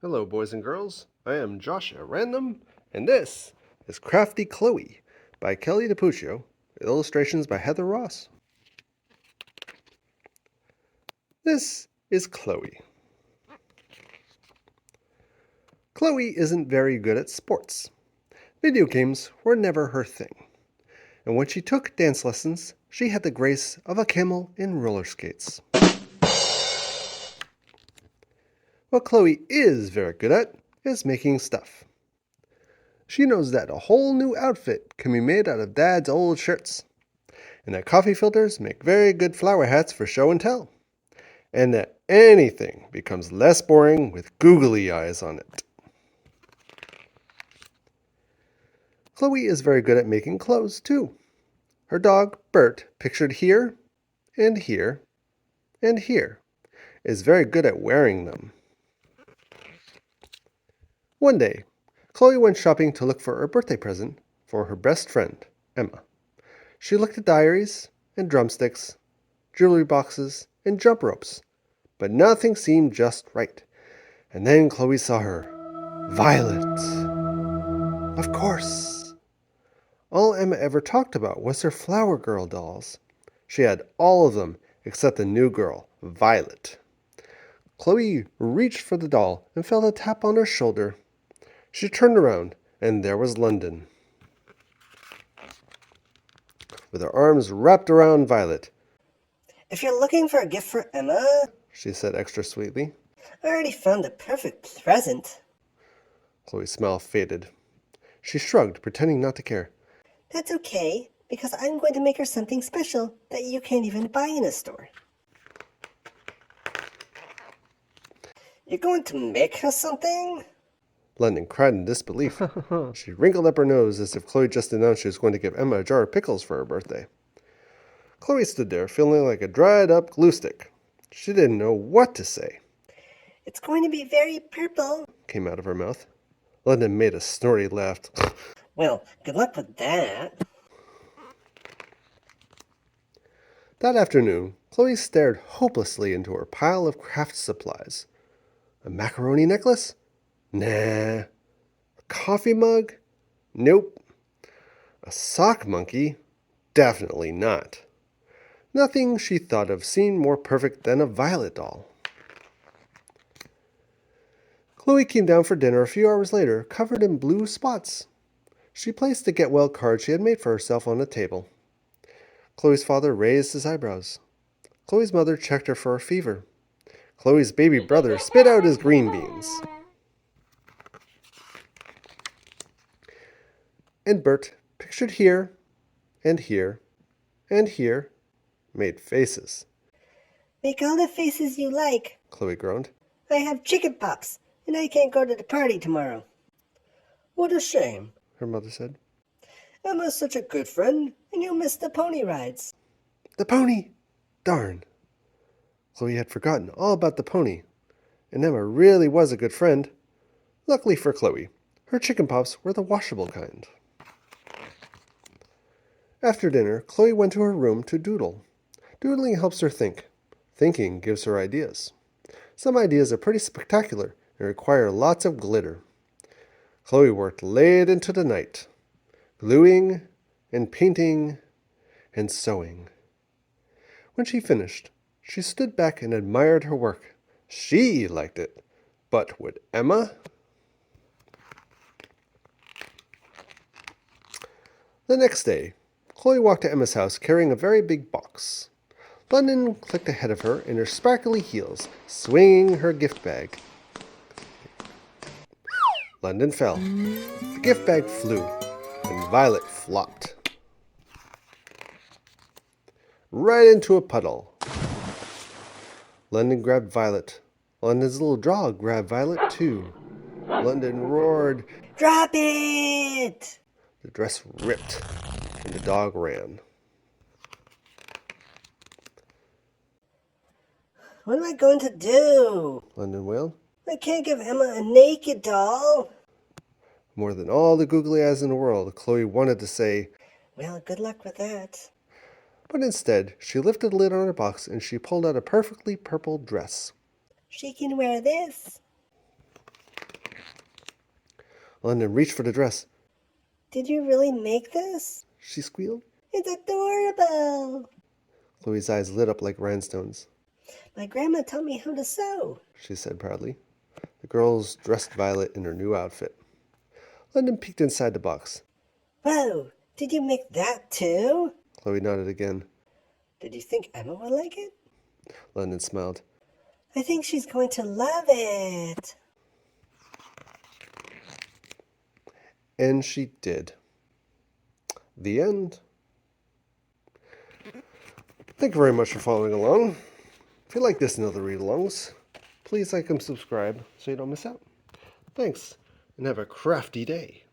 Hello, boys and girls. I am Josh at Random, and this is Crafty Chloe by Kelly DiPucchio, with illustrations by Heather Ross. This is Chloe. Chloe isn't very good at sports. Video games were never her thing. And when she took dance lessons, she had the grace of a camel in roller skates. What Chloe is very good at is making stuff. She knows that a whole new outfit can be made out of Dad's old shirts, and that coffee filters make very good flower hats for show and tell, and that anything becomes less boring with googly eyes on it. Chloe is very good at making clothes, too. Her dog, Bert, pictured here, and here, and here, is very good at wearing them. One day, Chloe went shopping to look for a birthday present for her best friend, Emma. She looked at diaries and drumsticks, jewelry boxes and jump ropes, but nothing seemed just right. And then Chloe saw her. Violet. Of course. All Emma ever talked about was her Flower Girl dolls. She had all of them except the new girl, Violet. Chloe reached for the doll and felt a tap on her shoulder. She turned around, and there was London, with her arms wrapped around Violet. If you're looking for a gift for Emma, she said extra sweetly. I already found the perfect present. Chloe's smile faded. She shrugged, pretending not to care. That's okay, because I'm going to make her something special that you can't even buy in a store. You're going to make her something? London cried in disbelief. She wrinkled up her nose as if Chloe just announced she was going to give Emma a jar of pickles for her birthday. Chloe stood there, feeling like a dried-up glue stick. She didn't know what to say. It's going to be very purple, came out of her mouth. London made a snorty laugh. Well, good luck with that. That afternoon, Chloe stared hopelessly into her pile of craft supplies. A macaroni necklace? Nah. A coffee mug? Nope. A sock monkey? Definitely not. Nothing she thought of seemed more perfect than a Violet doll. Chloe came down for dinner a few hours later, covered in blue spots. She placed the get well card she had made for herself on the table. Chloe's father raised his eyebrows. Chloe's mother checked her for a fever. Chloe's baby brother spit out his green beans. And Bert, pictured here, and here, and here, made faces. Make all the faces you like. Chloe groaned. I have chicken pox, and I can't go to the party tomorrow. What a shame, her mother said. Emma's such a good friend, and you'll miss the pony rides. The pony! Darn. Chloe had forgotten all about the pony, and Emma really was a good friend. Luckily for Chloe, her chicken pops were the washable kind. After dinner, Chloe went to her room to doodle. Doodling helps her think. Thinking gives her ideas. Some ideas are pretty spectacular and require lots of glitter. Chloe worked late into the night, gluing and painting and sewing. When she finished, she stood back and admired her work. She liked it, but would Emma? The next day, Chloe walked to Emma's house carrying a very big box. London clicked ahead of her in her sparkly heels, swinging her gift bag. London fell. The gift bag flew, and Violet flopped right into a puddle. London grabbed Violet. London's little dog grabbed Violet too. London roared, "Drop it!" The dress ripped, and the dog ran. What am I going to do? London wailed. I can't give Emma a naked doll. More than all the googly eyes in the world, Chloe wanted to say, Well, good luck with that. But instead, she lifted the lid on her box and she pulled out a perfectly purple dress. She can wear this. London reached for the dress. Did you really make this? She squealed. It's adorable. Chloe's eyes lit up like rhinestones. My grandma taught me how to sew, She said proudly. The girls dressed Violet in her new outfit. London peeked inside the box. Whoa, did you make that too? Chloe nodded again. Did you think Emma would like it? London smiled. I think she's going to love it. And she did. The end. Thank you very much for following along. If you like this and other read-alongs, please like and subscribe so you don't miss out. Thanks, and have a crafty day.